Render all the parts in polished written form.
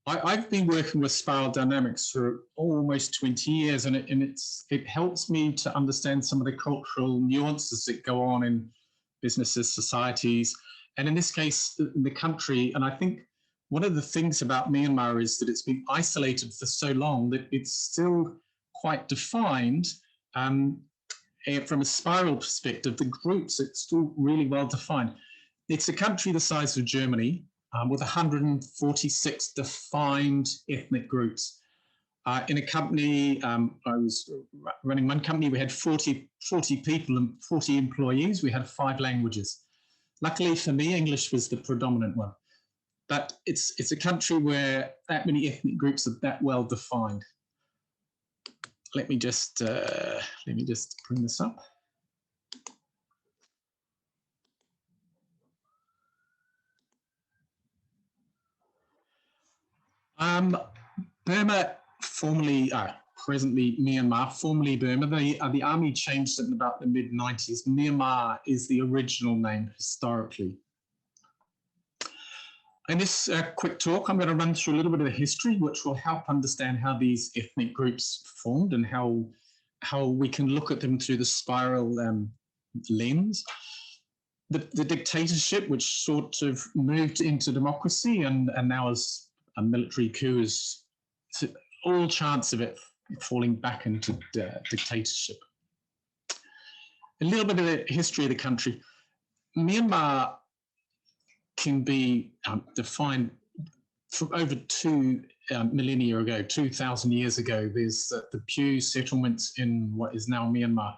I've been working with spiral dynamics for almost 20 years, and it helps me to understand some of the cultural nuances that go on in businesses, societies, and in this case, the country. And I think one of the things about Myanmar is that it's been isolated for so long that it's still quite defined. From a spiral perspective, the groups, it's still really well defined. It's a country the size of Germany, with 146 defined ethnic groups. In a company, I was running one company, we had 40 people and 40 employees. We had 5 languages. Luckily for me, English was the predominant one. But it's a country where that many ethnic groups are that well defined. Let me just bring this up. Burma, formerly, presently Myanmar, formerly Burma. The army changed it in about the mid-90s. Myanmar is the original name historically. In this quick talk, I'm going to run through a little bit of the history, which will help understand how these ethnic groups formed and how we can look at them through the spiral lens. The dictatorship, which sort of moved into democracy and now is a military coup, is all chance of it falling back into dictatorship. A little bit of the history of the country. Myanmar can be defined from over 2 millennia ago, 2,000 years ago. There's the Pew settlements in what is now Myanmar.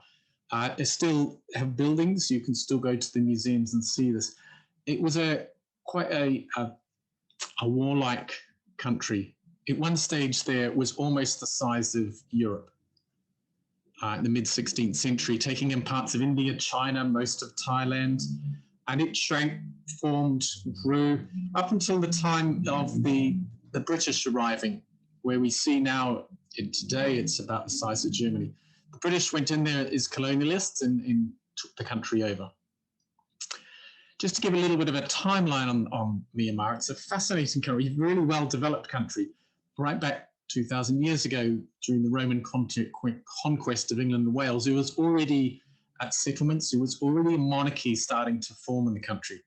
They still have buildings. You can still go to the museums and see this. It was quite a warlike country. At one stage there, it was almost the size of Europe in the mid-16th century, taking in parts of India, China, most of Thailand, and it shrank, formed, grew, up until the time of the British arriving, where we see now, today, it's about the size of Germany. The British went in there as colonialists and took the country over. Just to give a little bit of a timeline on Myanmar, it's a fascinating country, really well-developed country. Right back 2,000 years ago, during the Roman conquest of England and Wales, it was already at settlements, it was already a monarchy starting to form in the country.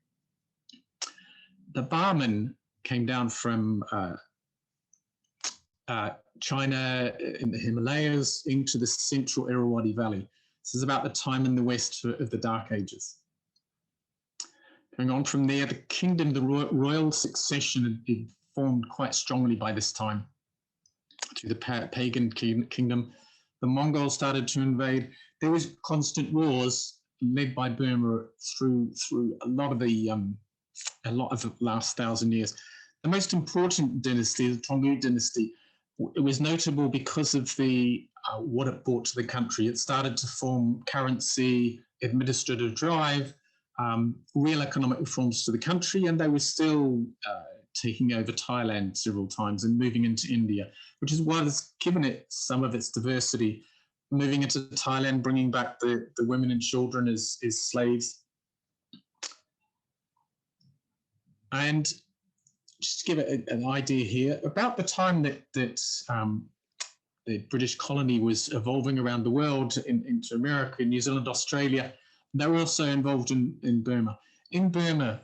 The Barmen came down from China in the Himalayas into the central Irrawaddy Valley. This is about the time in the west of the Dark Ages. Going on from there, the kingdom, the royal succession had formed quite strongly by this time to the pagan kingdom. The Mongols started to invade. There was constant wars led by Burma through a lot of the last 1,000 years. The most important dynasty, the Toungoo dynasty, it was notable because of what it brought to the country. It started to form currency, administrative drive, real economic reforms to the country, and they were still taking over Thailand several times and moving into India, which is what has given it some of its diversity. Moving into Thailand, bringing back the women and children as slaves. And just to give it an idea here, about the time that the British colony was evolving around the world into America, New Zealand, Australia, they were also involved in Burma. In Burma,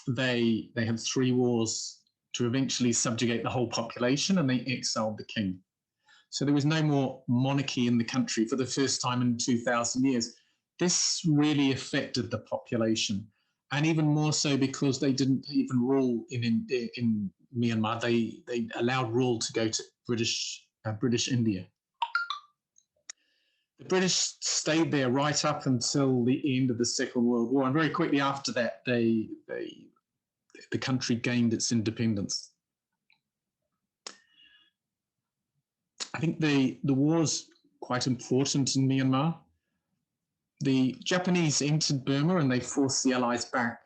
they had 3 wars to eventually subjugate the whole population, and they exiled the king. So there was no more monarchy in the country for the first time in 2,000 years. This really affected the population, and even more so because they didn't even rule in Myanmar. They allowed rule to go to British India. The British stayed there right up until the end of the Second World War, and very quickly after that, the country gained its independence. I think the war's quite important in Myanmar. The Japanese entered Burma and they forced the Allies back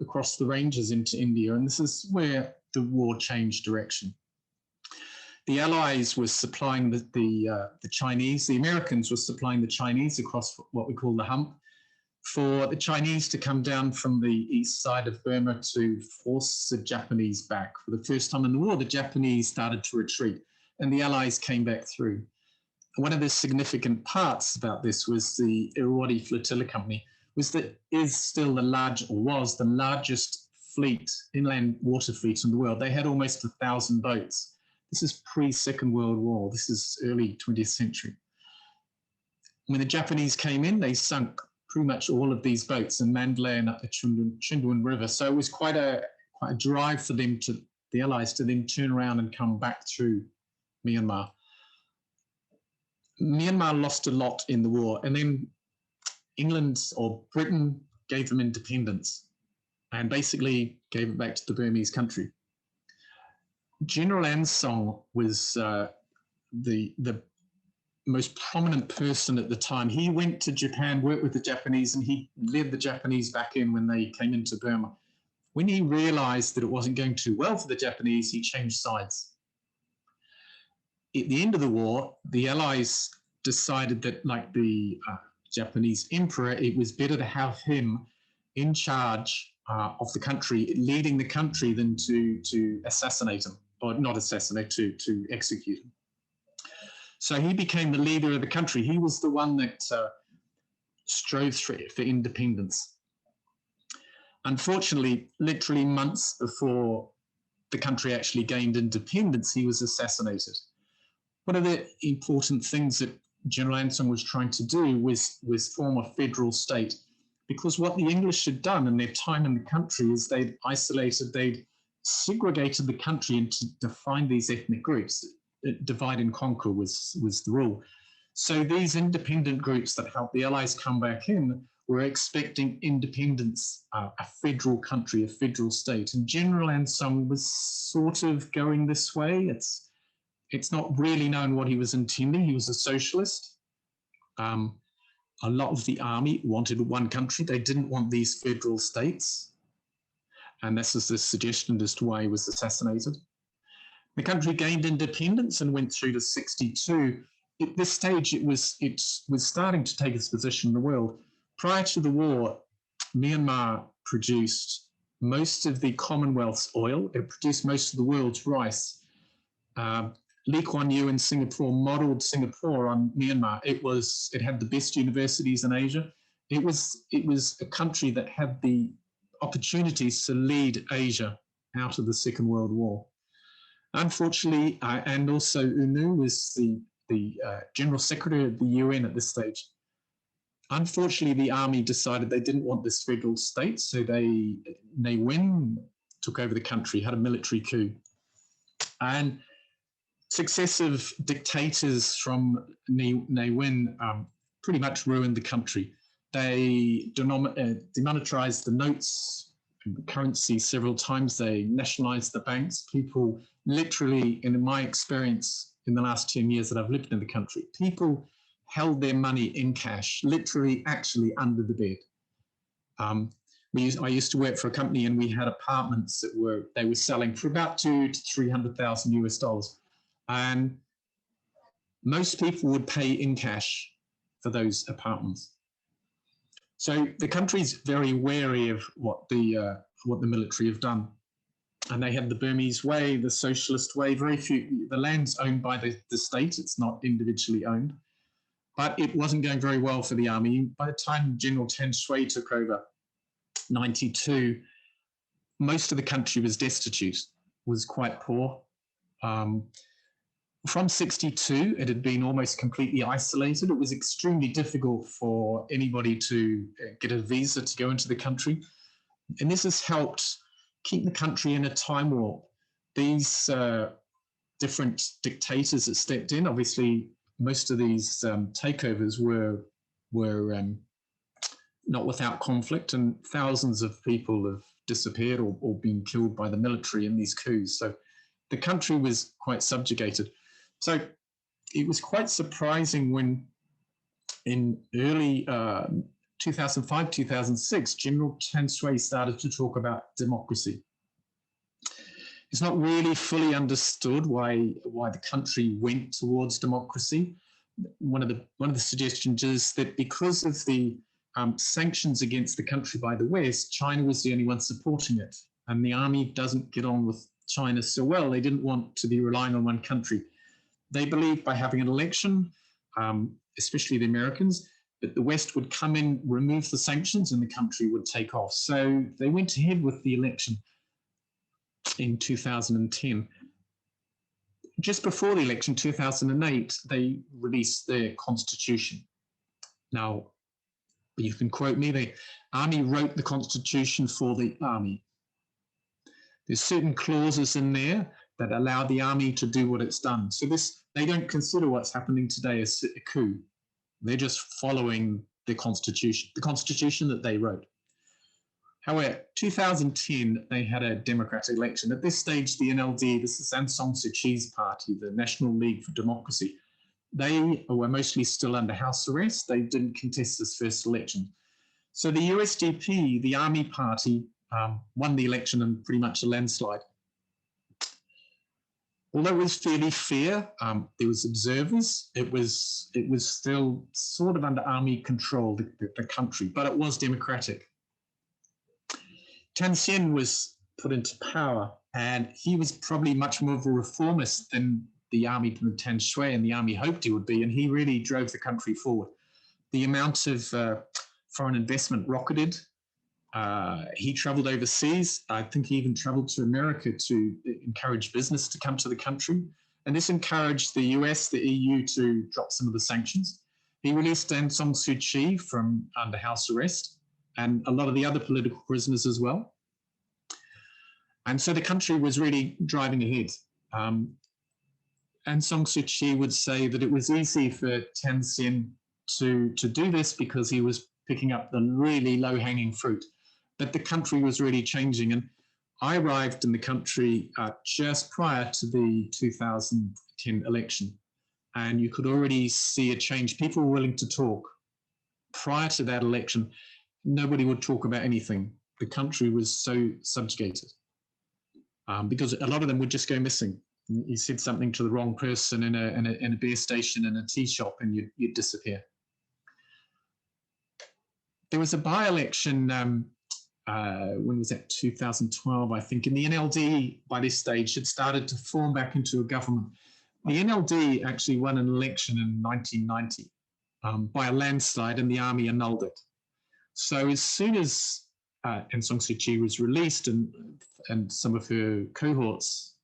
across the ranges into India, and this is where the war changed direction. The Allies were supplying the Chinese, the Americans were supplying the Chinese across what we call the hump for the Chinese to come down from the east side of Burma to force the Japanese back. For the first time in the war, the Japanese started to retreat and the Allies came back through. One of the significant parts about this was the Irrawaddy Flotilla Company was still the largest fleet, inland water fleet in the world. They had almost 1,000 boats. This is pre-Second World War. This is early 20th century. When the Japanese came in, they sunk pretty much all of these boats in Mandalay and up the Chindwin River. So it was quite a drive for them, the Allies, to then turn around and come back through Myanmar. Myanmar lost a lot in the war, and then England or Britain gave them independence and basically gave it back to the Burmese country. General Ansong was the most prominent person at the time. He went to Japan, worked with the Japanese, and he led the Japanese back in when they came into Burma. When he realized that it wasn't going too well for the Japanese, he changed sides. At the end of the war, the Allies decided that, like the Japanese emperor, it was better to have him in charge of the country, leading the country, than to assassinate him, or not assassinate, to execute him. So he became the leader of the country. He was the one that strove for independence. Unfortunately, literally months before the country actually gained independence, he was assassinated. One of the important things that General Ansong was trying to do was form a federal state, because what the English had done in their time in the country is they'd segregated the country into defined these ethnic groups. Divide and conquer was the rule. So these independent groups that helped the Allies come back in were expecting independence, a federal country, a federal state. And General Ansong was sort of going this way. It's not really known what he was intending. He was a socialist. A lot of the army wanted one country. They didn't want these federal states. And this is the suggestion as to why he was assassinated. The country gained independence and went through to 1962. At this stage, it was starting to take its position in the world. Prior to the war, Myanmar produced most of the Commonwealth's oil. It produced most of the world's rice. Lee Kuan Yew in Singapore modeled Singapore on Myanmar. It had the best universities in Asia. It was a country that had the opportunities to lead Asia out of the Second World War. Unfortunately, and also UNU was the General Secretary of the UN at this stage. Unfortunately, the army decided they didn't want this federal state, so Ne Win took over the country, had a military coup. And successive dictators from Ne Win pretty much ruined the country. They demonetized the notes and the currency several times. They nationalized the banks. People literally, in my experience in the last 10 years that I've lived in the country, people held their money in cash, literally actually under the bed. I used to work for a company, and we had apartments that they were selling for about $200,000 to $300,000 US. And most people would pay in cash for those apartments. So the country's very wary of what the military have done. And they had the Burmese way, the socialist way. Very few, the land's owned by the state. It's not individually owned. But it wasn't going very well for the army. By the time General Tan Shui took over, 1992, most of the country was destitute, was quite poor. From 1962, it had been almost completely isolated. It was extremely difficult for anybody to get a visa to go into the country. And this has helped keep the country in a time warp. These different dictators that stepped in, obviously, most of these takeovers were not without conflict, and thousands of people have disappeared or been killed by the military in these coups. So the country was quite subjugated. So it was quite surprising when in early 2005, 2006, General Tan Shui started to talk about democracy. It's not really fully understood why the country went towards democracy. One of the suggestions is that because of the sanctions against the country by the West, China was the only one supporting it. And the army doesn't get on with China so well. They didn't want to be relying on one country. They believed by having an election, especially the Americans, that the West would come in, remove the sanctions, and the country would take off. So they went ahead with the election in 2010. Just before the election, 2008, they released their constitution. Now, you can quote me, the army wrote the constitution for the army. There's certain clauses in there that allow the army to do what it's done. So they don't consider what's happening today as a coup. They're just following the constitution that they wrote. However, 2010, they had a democratic election. At this stage, the NLD, this is Aung San Suu Kyi's party, the National League for Democracy, they were mostly still under house arrest. They didn't contest this first election. So the USDP, the army party, won the election in pretty much a landslide. Although it was fairly fair, there was observers. It was still sort of under army control, the country, but it was democratic. Thein Sein was put into power, and he was probably much more of a reformist than the army, Tan Shui and the army hoped he would be, and he really drove the country forward. The amount of foreign investment rocketed. He traveled overseas. I think he even traveled to America to encourage business to come to the country. And this encouraged the US, the EU to drop some of the sanctions. He released Aung San Suu Kyi from under house arrest and a lot of the other political prisoners as well. And so the country was really driving ahead. Aung San Suu Kyi would say that it was easy for Thein Sein to do this because he was picking up the really low-hanging fruit. But the country was really changing. And I arrived in the country just prior to the 2010 election. And you could already see a change. People were willing to talk. Prior to that election, nobody would talk about anything. The country was so subjugated because a lot of them would just go missing. You said something to the wrong person in a beer station, in a tea shop, and you'd disappear. There was a by-election, when was that, 2012, I think, and the NLD, by this stage, had started to form back into a government. The NLD actually won an election in 1990 by a landslide, and the army annulled it. So as soon as Aung San Suu Kyi was released and some of her cohorts,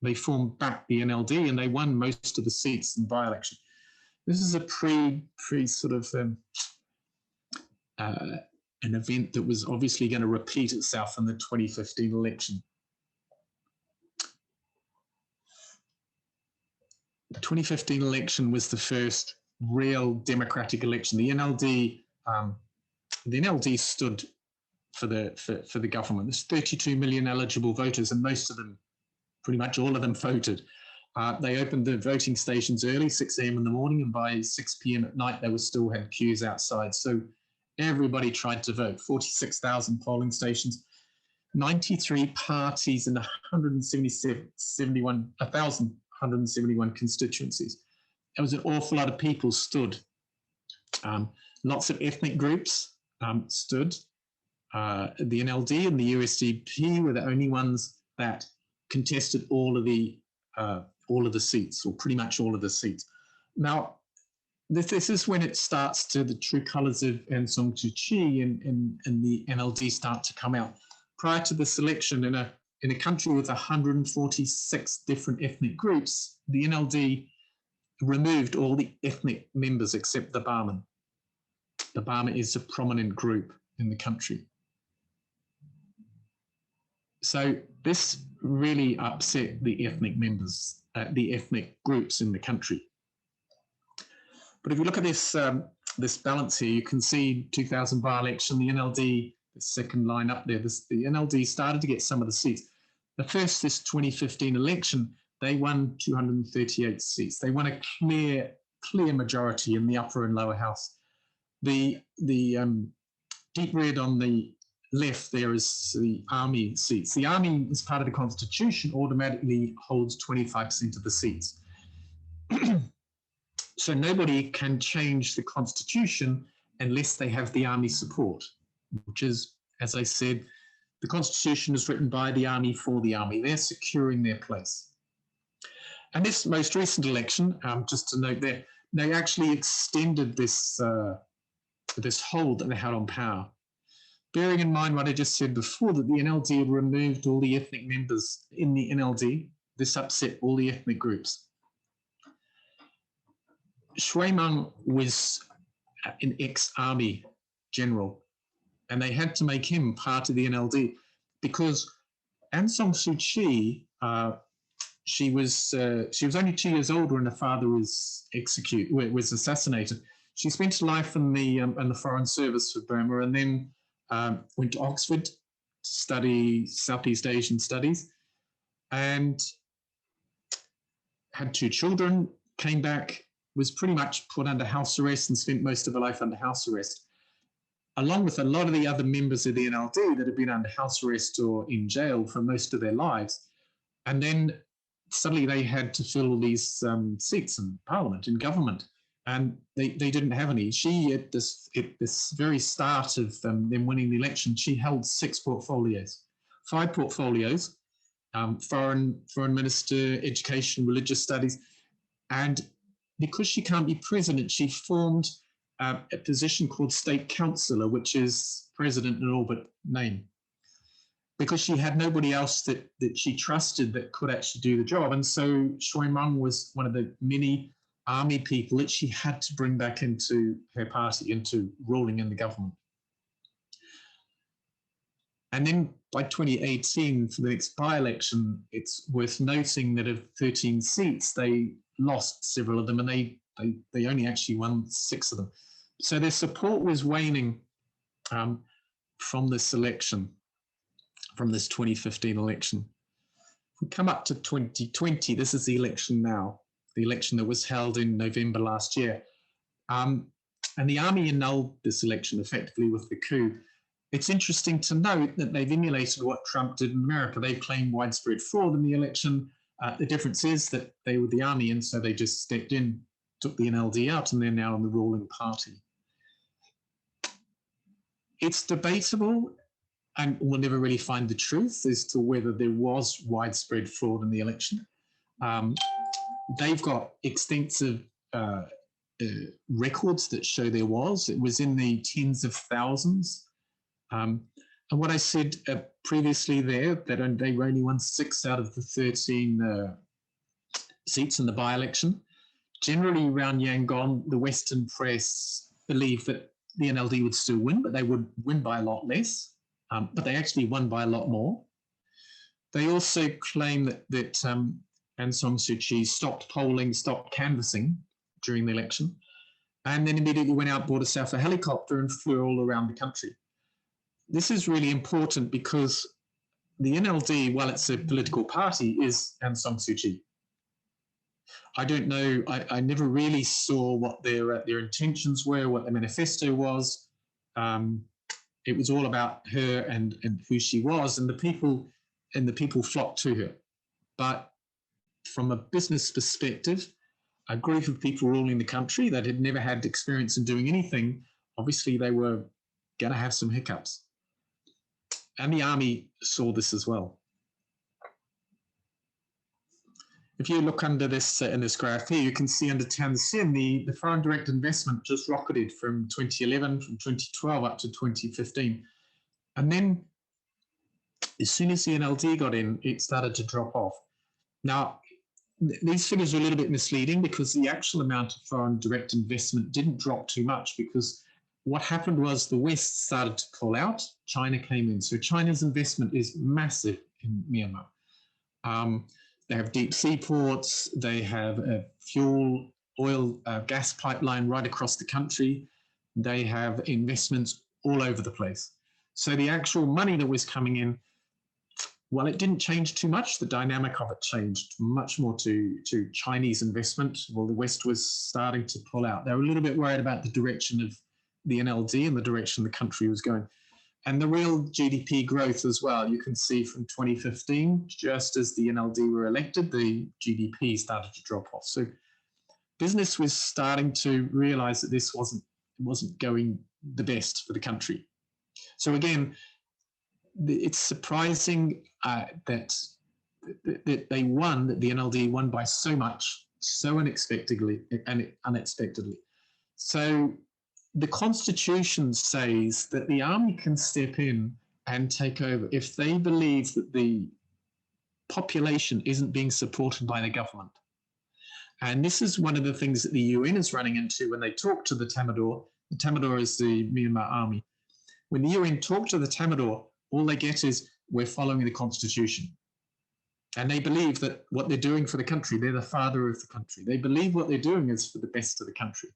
they formed back the NLD, and they won most of the seats in by-election. This is a pre sort of an event that was obviously going to repeat itself in the 2015 election. The 2015 election was the first real democratic election. The NLD stood for the government. There's 32 million eligible voters, and most of them, pretty much all of them, voted. They opened the voting stations early, 6 a.m. in the morning, and by 6 p.m. at night, they still had queues outside. So everybody tried to vote. 46,000 polling stations, 93 parties, and 1,171 constituencies. There was an awful lot of people stood. Lots of ethnic groups stood. The NLD and the USDP were the only ones that contested all of the seats, or pretty much all of the seats. Now, this is when it starts to, the true colours of Aung San Suu Kyi and the NLD start to come out. Prior to this election, in a country with 146 different ethnic groups, the NLD removed all the ethnic members except the Burman. The Burma is a prominent group in the country. So this really upset the ethnic members, the ethnic groups in the country. But if you look at this this balance here, you can see 2000 by-election, the NLD, the second line up there, the NLD started to get some of the seats. The first, this 2015 election, they won 238 seats. They won a clear majority in the upper and lower house. The deep red on the left there is the army seats. The army, as part of the constitution, automatically holds 25% of the seats. So nobody can change the constitution unless they have the army support, which is, as I said, the constitution is written by the army for the army. They're securing their place. And this most recent election, just to note there, they actually extended this this hold that they had on power. Bearing in mind what I just said before, that the NLD had removed all the ethnic members in the NLD, this upset all the ethnic groups. Aung was an ex-army general, and they had to make him part of the NLD because Aung San Suu Kyi, she was only 2 years old when her father was assassinated. She spent a life in the Foreign Service for Burma, and then went to Oxford to study Southeast Asian studies, and had 2 children, came back, was pretty much put under house arrest and spent most of her life under house arrest, along with a lot of the other members of the NLD that had been under house arrest or in jail for most of their lives. And then suddenly they had to fill all these seats in parliament, in government, and they didn't have any. She, at this very start of them winning the election, she held 6 portfolios, 5 portfolios, foreign minister, education, religious studies, and because she can't be president, she formed a position called state councillor, which is president in all but name, because she had nobody else that she trusted that could actually do the job. And so Choi Aung was one of the many army people that she had to bring back into her party, into ruling in the government. And then by 2018, for the next by-election, it's worth noting that of 13 seats, they lost several of them, and they only actually won 6 of them. So their support was waning from this election, from this 2015 election. If we come up to 2020, this is the election now, the election that was held in November last year. And the army annulled this election effectively with the coup. It's interesting to note that they've emulated what Trump did in America. They claimed widespread fraud in the election. The difference is that they were the army, and so they just stepped in, took the NLD out, and they're now in the ruling party. It's debatable, and we'll never really find the truth as to whether there was widespread fraud in the election. They've got extensive records that show there was. It was in the tens of thousands. And what I said previously there, that they only won 6 out of the 13 seats in the by-election. Generally around Yangon, the Western press believed that the NLD would still win, but they would win by a lot less. But they actually won by a lot more. They also claim that Aung San Suu Kyi stopped polling, stopped canvassing during the election, and then immediately went out, bought herself a helicopter and flew all around the country. This is really important because the NLD, while it's a political party, is Aung San Suu Kyi. I don't know, I never really saw what their intentions were, what their manifesto was. It was all about her and who she was, and the people flocked to her. But from a business perspective, a group of people ruling the country that had never had experience in doing anything, obviously they were going to have some hiccups. And the army saw this as well. If you look under this in this graph here, you can see under Tan Sen, the foreign direct investment just rocketed from 2011, from 2012 up to 2015. And then as soon as the NLD got in, it started to drop off. Now, these figures are a little bit misleading because the actual amount of foreign direct investment didn't drop too much, because what happened was the West started to pull out, China came in. So China's investment is massive in Myanmar. They have deep sea ports, they have a fuel, oil, gas pipeline right across the country. They have investments all over the place. So the actual money that was coming in, well, it didn't change too much. The dynamic of it changed much more to Chinese investment. Well, the West was starting to pull out. They were a little bit worried about the direction of the NLD and the direction the country was going. And the real GDP growth as well, you can see from 2015, just as the NLD were elected, the GDP started to drop off. So business was starting to realize that this wasn't wasn't going the best for the country. So again, it's surprising that they won, that the NLD won by so much, so unexpectedly. So the Constitution says that the army can step in and take over if they believe that the population isn't being supported by the government. And this is one of the things that the UN is running into when they talk to the Tamadaw. The Tamadaw is the Myanmar army. When the UN talk to the Tamadaw, all they get is, we're following the Constitution. And they believe that what they're doing for the country, they're the father of the country. They believe what they're doing is for the best of the country.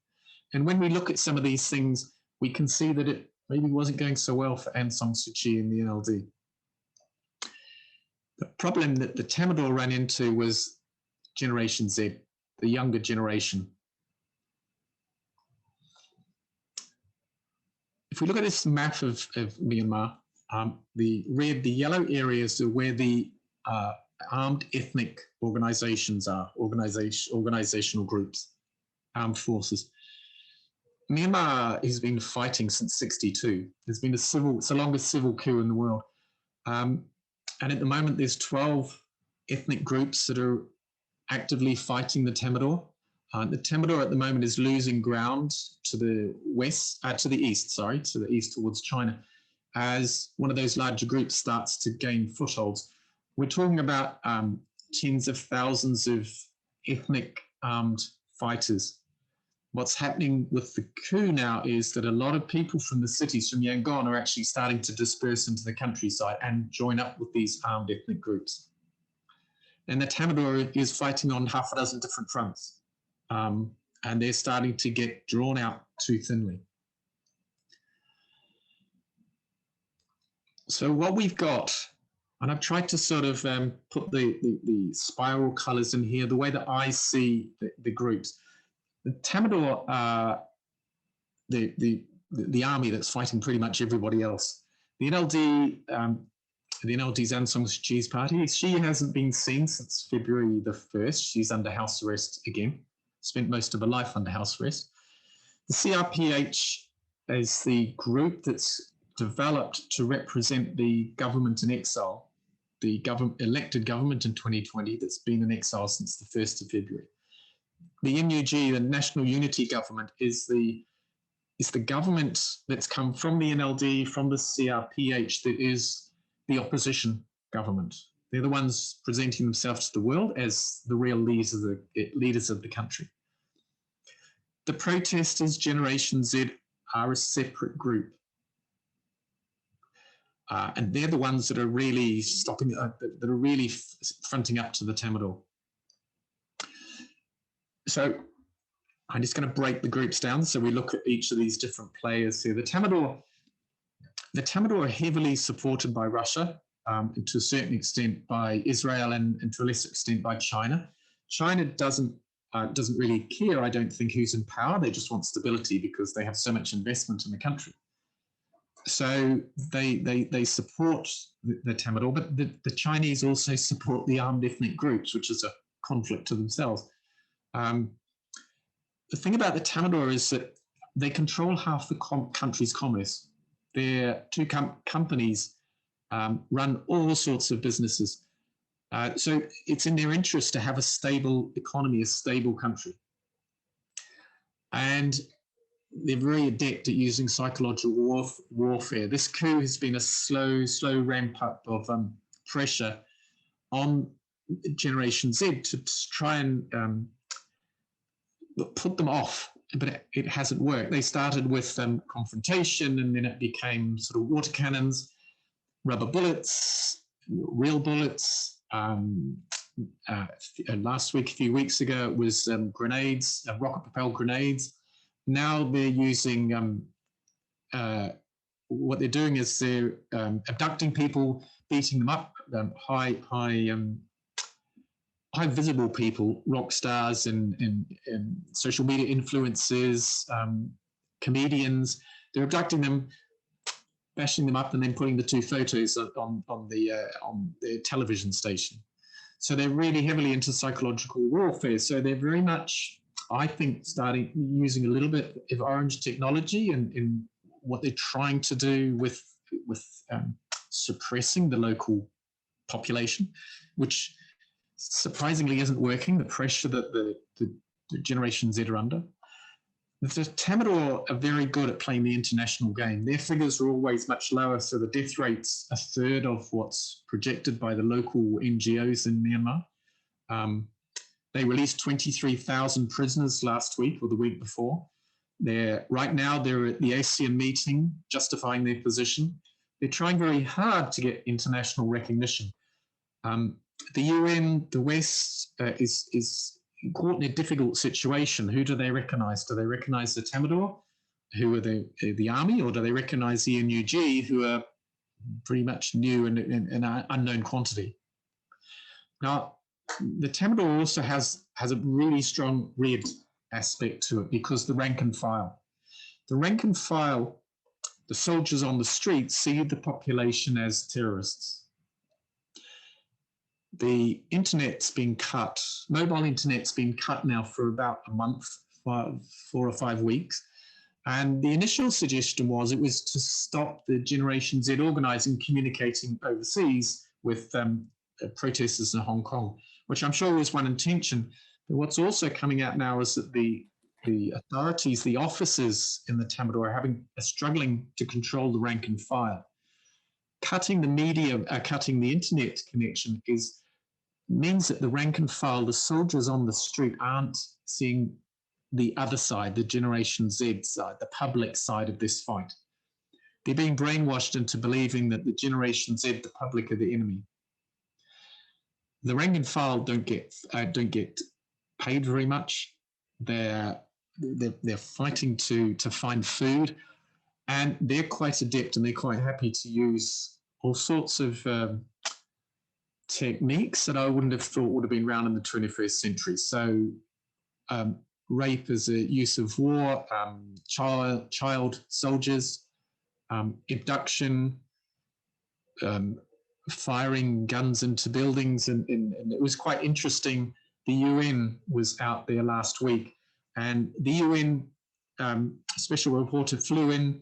And when we look at some of these things, we can see that it maybe wasn't going so well for Aung San Suu Kyi in the NLD. The problem that the Tamadaw ran into was Generation Z, the younger generation. If we look at this map of Myanmar, the red, the yellow areas are where the armed ethnic organizations are, organizational groups, armed forces. Myanmar has been fighting since '62. There's been it's the longest civil coup in the world. And at the moment, there's 12 ethnic groups that are actively fighting the Tamadaw. The Tamadaw at the moment is losing ground to the east towards China, as one of those larger groups starts to gain footholds. We're talking about tens of thousands of ethnic armed fighters. What's happening with the coup now is that a lot of people from the cities, from Yangon, are actually starting to disperse into the countryside and join up with these armed ethnic groups. And the Tamadaw is fighting on half a dozen different fronts. And they're starting to get drawn out too thinly. So what we've got, and I've tried to sort of put the spiral colors in here, the way that I see the groups. The Tamadaw are the army that's fighting pretty much everybody else. The NLD's Aung San Suu Kyi's party, she hasn't been seen since February the 1st. She's under house arrest again, spent most of her life under house arrest. The CRPH is the group that's developed to represent the government in exile, the elected government in 2020 that's been in exile since the 1st of February. The NUG, the National Unity Government, is the government that's come from the NLD, from the CRPH, that is the opposition government. They're the ones presenting themselves to the world as the real leaders of the country. The protesters, Generation Z, are a separate group. And they're the ones that are really fronting up to the Tamadaw. So I'm just going to break the groups down. So we look at each of these different players here. The Tamadaw are heavily supported by Russia, and to a certain extent by Israel, and to a lesser extent by China. China doesn't really care, I don't think, who's in power. They just want stability because they have so much investment in the country. So they support the Tamadaw, but the Chinese also support the armed ethnic groups, which is a conflict to themselves. The thing about the Tamadaw is that they control half the country's commerce. Their two companies run all sorts of businesses. So it's in their interest to have a stable economy, a stable country. And they're very adept at using psychological warfare. This coup has been a slow ramp up of pressure on Generation Z to try and put them off, but it hasn't worked. They started with confrontation, and then it became sort of water cannons, rubber bullets, real bullets. Last week, a few weeks ago, it was grenades, rocket-propelled grenades. Now they're using, what they're doing is they're abducting people, beating them up, high visible people, rock stars and social media influencers, comedians. They're abducting them, bashing them up, and then putting the two photos on their television station. So they're really heavily into psychological warfare. So they're very much I think, starting using a little bit of orange technology and in what they're trying to do with suppressing the local population, which surprisingly isn't working. The pressure that the Generation Z are under. The Tamadaw are very good at playing the international game. Their figures are always much lower, so the death rate's a third of what's projected by the local NGOs in Myanmar. They released 23,000 prisoners last week or the week before. Right now they're at the ASEAN meeting justifying their position. They're trying very hard to get international recognition. The UN, the West is caught in a difficult situation. Who do they recognize? Do they recognize the Tamadaw, who are the army, or do they recognize the NUG, who are pretty much new and an unknown quantity? Now, the Tamadaw also has a really strong red aspect to it because the rank and file. The rank and file, the soldiers on the streets, see the population as terrorists. The internet's been cut, mobile internet's been cut now for about a month, 4 or 5 weeks. And the initial suggestion was it was to stop the Generation Z organising, communicating overseas with protesters in Hong Kong, which I'm sure was one intention. But what's also coming out now is that the authorities, the officers in the Tamadaw are struggling to control the rank and file. Cutting the media, cutting the internet connection means that the rank and file, the soldiers on the street, aren't seeing the other side, the Generation Z side, the public side of this fight. They're being brainwashed into believing that the Generation Z, the public, are the enemy. The rank and file don't get paid very much. They're fighting to find food, and they're quite adept and they're quite happy to use all sorts of techniques that I wouldn't have thought would have been around in the 21st century. So rape as a use of war, child soldiers, abduction, firing guns into buildings. And it was quite interesting. The UN was out there last week, and the UN special reporter flew in,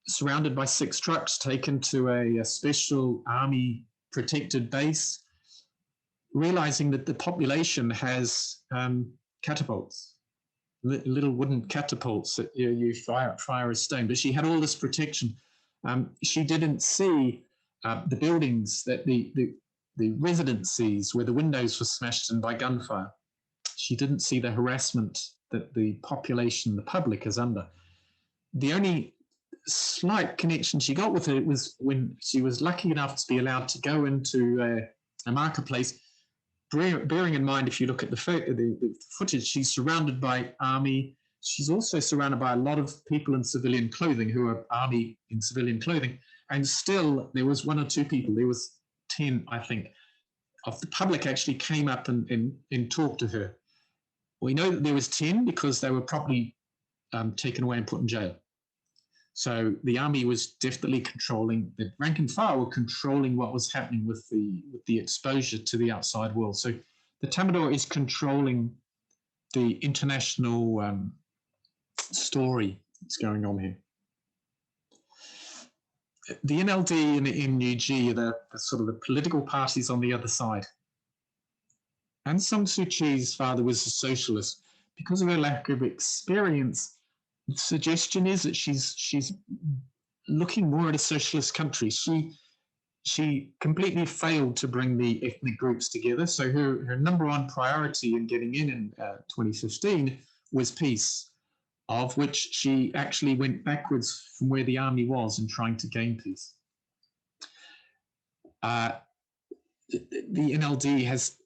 surrounded by 6 trucks, taken to a special army protected base, realizing that the population has catapults, little wooden catapults that you fire a stone. But she had all this protection. She didn't see the buildings, that the residencies where the windows were smashed in by gunfire. She didn't see the harassment that the population, the public, is under. The only slight connection she got with it was when she was lucky enough to be allowed to go into a marketplace. Bearing in mind, if you look at the footage, she's surrounded by army. She's also surrounded by a lot of people in civilian clothing who are army in civilian clothing. And still, there was 1 or 2 people. There was 10, I think, of the public actually came up and talked to her. We know that there was 10 because they were probably taken away and put in jail. So the army was definitely controlling, the rank and file were controlling what was happening with the exposure to the outside world. So the Tamadaw is controlling the international story that's going on here. The NLD and the NUG are the sort of the political parties on the other side. Aung San Suu Kyi's father was a socialist. Because of her lack of experience, the suggestion is that she's looking more at a socialist country. She completely failed to bring the ethnic groups together. So her number 1 priority in getting in 2015 was peace, of which she actually went backwards from where the army was in trying to gain peace. The NLD has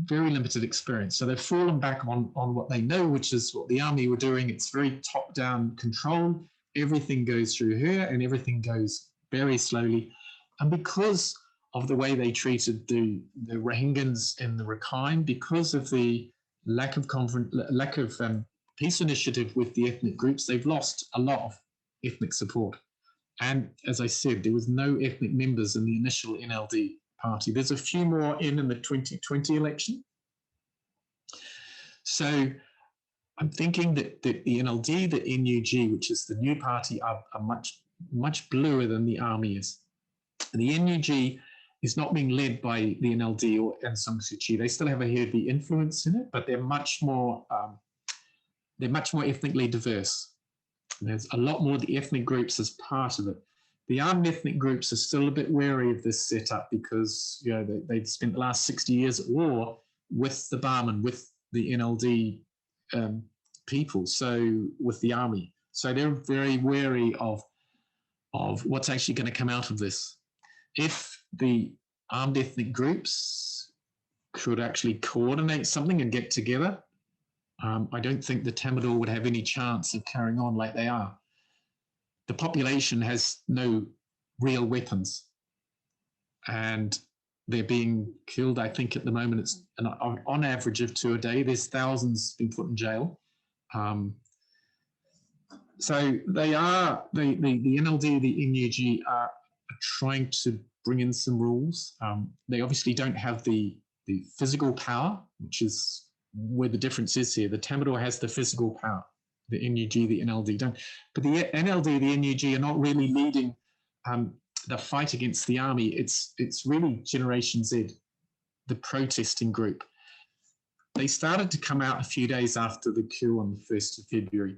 very limited experience. So they've fallen back on what they know, which is what the army were doing. It's very top-down control. Everything goes through her and everything goes very slowly. And because of the way they treated the Rohingyas in the Rakhine, because of the lack of peace initiative with the ethnic groups, they've lost a lot of ethnic support. And as I said, there was no ethnic members in the initial NLD party. There's a few more in the 2020 election. So I'm thinking that the NLD, the NUG, which is the new party, are much bluer than the army is. And the NUG is not being led by the NLD or Aung San Suu Kyi. They still have a heavy influence in it, but they're much more ethnically diverse. And there's a lot more of the ethnic groups as part of it. The armed ethnic groups are still a bit wary of this setup because they've spent the last 60 years at war with the Barman, with the NLD people, so with the army. So they're very wary of what's actually going to come out of this. If the armed ethnic groups could actually coordinate something and get together, I don't think the Tamadaw would have any chance of carrying on like they are. The population has no real weapons, and they're being killed. I think at the moment it's on average of 2 a day. There's thousands being put in jail. So they are, the NLD, the NUG are trying to bring in some rules. They obviously don't have the physical power, which is where the difference is here. The Tamadaw has the physical power. The NUG, the NLD don't. But the NLD, the NUG are not really leading the fight against the army. It's really Generation Z, the protesting group. They started to come out a few days after the coup on the 1st of February.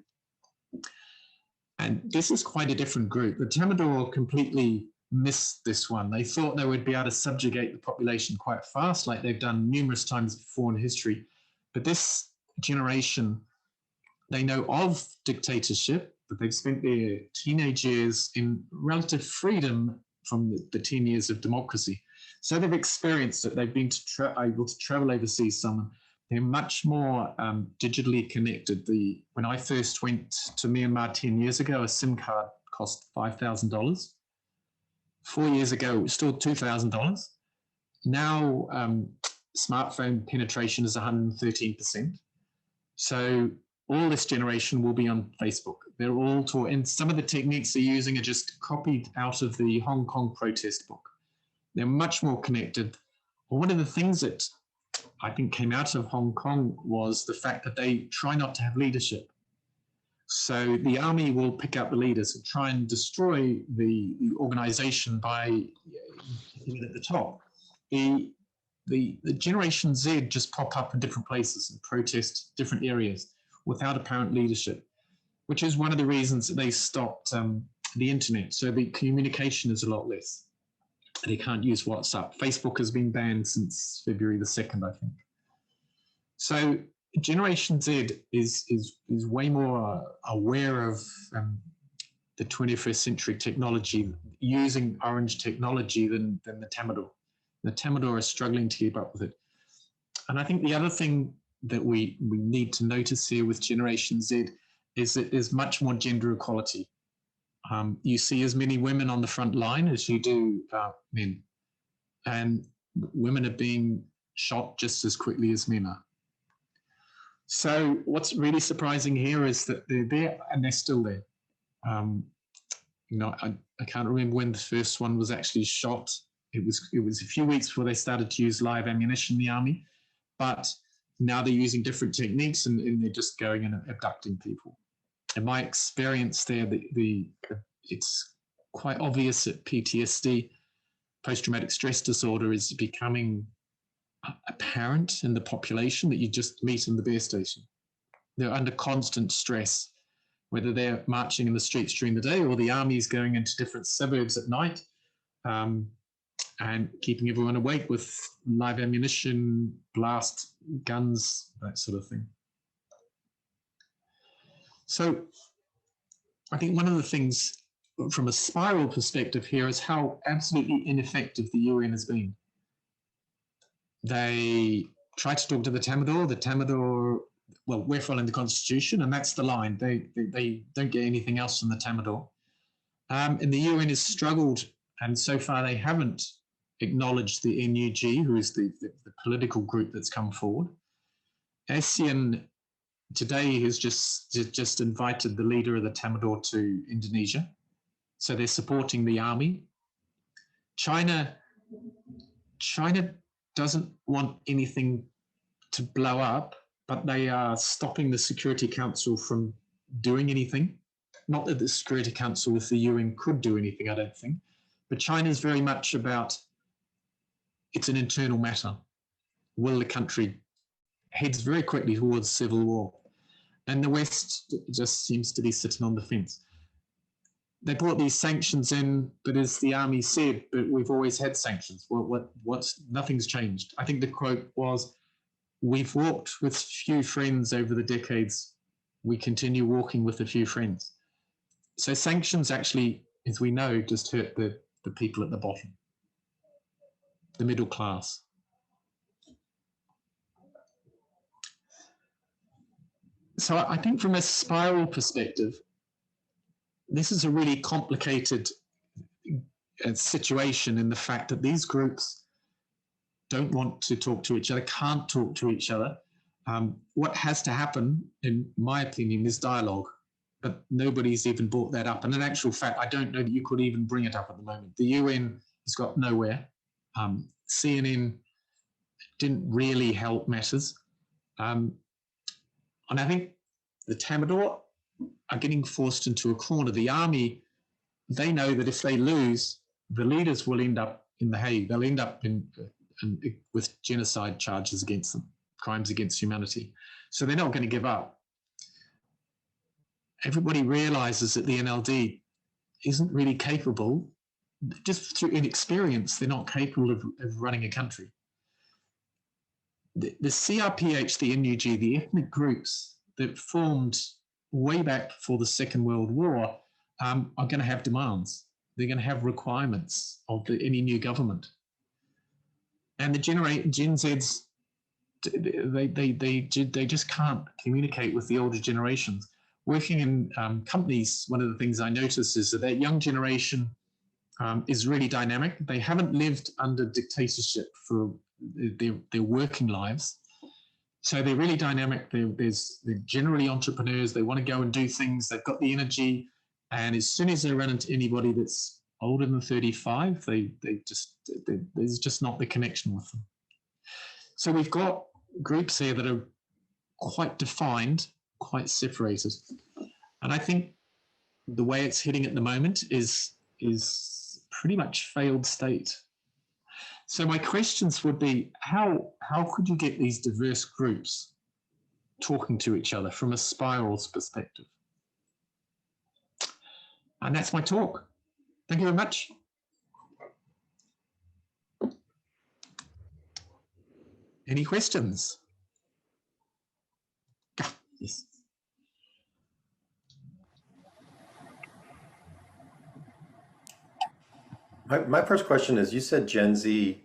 And this is quite a different group. The Tamadaw completely missed this one. They thought they would be able to subjugate the population quite fast, like they've done numerous times before in history. But this generation, they know of dictatorship, but they've spent their teenage years in relative freedom from the 10 years of democracy. So they've experienced it. They've been able to travel overseas some. They're much more digitally connected. When I first went to Myanmar 10 years ago, a SIM card cost $5,000. 4 years ago, it was still $2,000. Now, smartphone penetration is 113%. So all this generation will be on Facebook. They're all taught, and some of the techniques they're using are just copied out of the Hong Kong protest book. They're much more connected. One of the things that I think came out of Hong Kong was the fact that they try not to have leadership. So the army will pick out the leaders and try and destroy the organization by hitting it at the top. The Generation Z just pop up in different places and protest different areas without apparent leadership, which is one of the reasons that they stopped the internet. So the communication is a lot less. They can't use WhatsApp. Facebook has been banned since February the 2nd, I think. So Generation Z is way more aware of the 21st century technology, using orange technology than the Tamadaw. The Tamadaw are struggling to keep up with it. And I think the other thing that we need to notice here with Generation Z is that there's much more gender equality. You see as many women on the front line as you do men. And women are being shot just as quickly as men are. So what's really surprising here is that they're there and they're still there. I can't remember when the first one was actually shot. It was a few weeks before they started to use live ammunition in the army, but now they're using different techniques and they're just going and abducting people. In my experience there, it's quite obvious that PTSD, post-traumatic stress disorder, is becoming apparent in the population that you just meet in the bear station. They're under constant stress, whether they're marching in the streets during the day or the army is going into different suburbs at night and keeping everyone awake with live ammunition, blast guns, that sort of thing. So I think one of the things from a spiral perspective here is how absolutely ineffective the UN has been. They try to talk to the Tamadaw, well, we're following the Constitution, and that's the line. They don't get anything else from the Tamadaw. And the UN has struggled, and so far they haven't acknowledged the NUG, who is the political group that's come forward. ASEAN today has just invited the leader of the Tamadaw to Indonesia. So they're supporting the army. China doesn't want anything to blow up, but they are stopping the Security Council from doing anything. Not that the Security Council with the UN could do anything, I don't think, but China is very much about, it's an internal matter. Will the country heads very quickly towards civil war? And the West just seems to be sitting on the fence. They brought these sanctions in, but as the army said, but we've always had sanctions. Nothing's changed. I think the quote was, we've walked with few friends over the decades. We continue walking with a few friends. So sanctions actually, as we know, just hurt the people at the bottom, the middle class. So I think from a spiral perspective, this is a really complicated situation in the fact that these groups don't want to talk to each other, can't talk to each other. What has to happen, in my opinion, is dialogue, but nobody's even brought that up. And in actual fact, I don't know that you could even bring it up at the moment. The UN has got nowhere. CNN didn't really help matters. And I think the Tamadaw are getting forced into a corner. The army, they know that if they lose, the leaders will end up in The Hague. They'll end up with genocide charges against them, crimes against humanity. So they're not going to give up. Everybody realizes that the NLD isn't really capable, just through inexperience, they're not capable of running a country. The CRPH, the NUG, the ethnic groups that formed way back before the Second World War are going to have demands. They're going to have requirements of any new government. And the Gen Zs, they just can't communicate with the older generations. Working in companies, one of the things I notice is that young generation is really dynamic. They haven't lived under dictatorship for their working lives. So they're really dynamic. They're generally entrepreneurs. They want to go and do things. They've got the energy. And as soon as they run into anybody that's older than 35, there's just not the connection with them. So we've got groups here that are quite defined, quite separated. And I think the way it's heading at the moment is pretty much failed state. So my questions would be, how could you get these diverse groups talking to each other from a spirals perspective? And that's my talk. Thank you very much. Any questions? Yes. My first question is, you said Gen Z,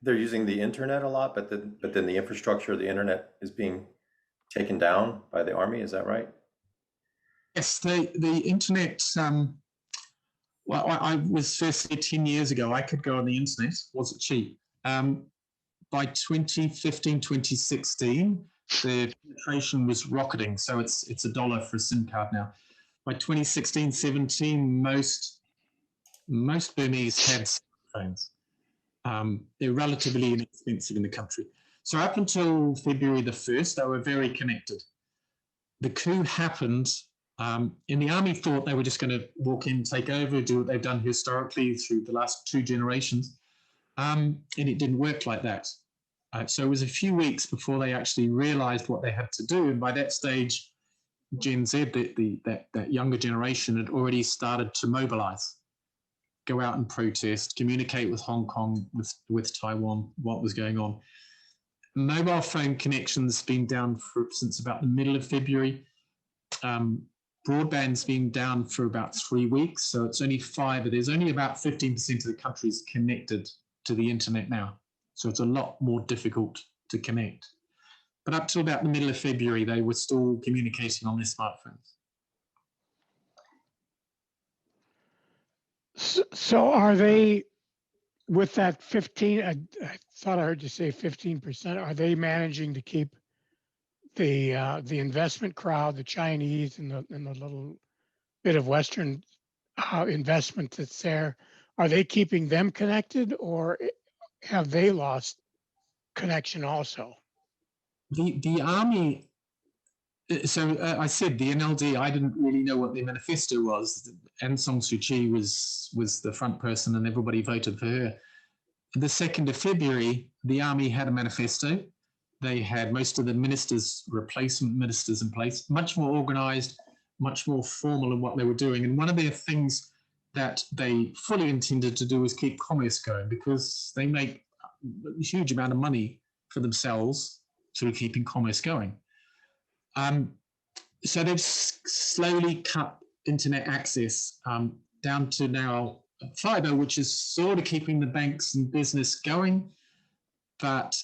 they're using the internet a lot, but then the infrastructure of the internet is being taken down by the army. Is that right? Yes, the internet, well, I was first here 10 years ago. I could go on the internet. Was it cheap? By 2015, 2016, the penetration was rocketing. So it's $1 for a SIM card now. By 2016, 17, most Burmese had smartphones. They're relatively inexpensive in the country. So up until February the 1st, they were very connected. The coup happened, and the army thought they were just going to walk in, take over, do what they've done historically through the last 2 generations, and it didn't work like that. So it was a few weeks before they actually realized what they had to do, and by that stage, Gen Z, that younger generation, had already started to mobilize, go out and protest, communicate with Hong Kong, with Taiwan, what was going on. Mobile phone connections been down since about the middle of February. Broadband's been down for about 3 weeks, so it's only 5, but there's only about 15% of the countries connected to the internet now. So it's a lot more difficult to connect. But up to about the middle of February, they were still communicating on their smartphones. So are they, with that 15, I thought I heard you say 15%, are they managing to keep the investment crowd, the Chinese and the little bit of Western investment that's there, are they keeping them connected, or have they lost connection also? The army. So I said the NLD. I didn't really know what their manifesto was. Aung San Suu Kyi was the front person, and everybody voted for her. The 2nd of February, the army had a manifesto. They had most of the ministers, replacement ministers in place, much more organised, much more formal in what they were doing. And one of their things that they fully intended to do was keep commerce going, because they make a huge amount of money for themselves through keeping commerce going. So they've slowly cut internet access down to now fiber, which is sort of keeping the banks and business going, but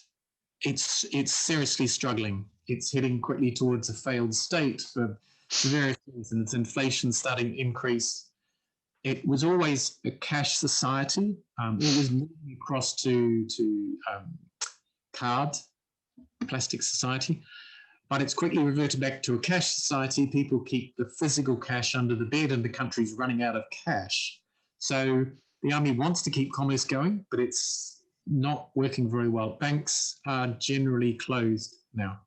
it's seriously struggling. It's heading quickly towards a failed state for various reasons. Inflation starting to increase. It was always a cash society. It was moving across to card, plastic society, but it's quickly reverted back to a cash society. People keep the physical cash under the bed, and the country's running out of cash. So the army wants to keep commerce going, but it's not working very well. Banks are generally closed now.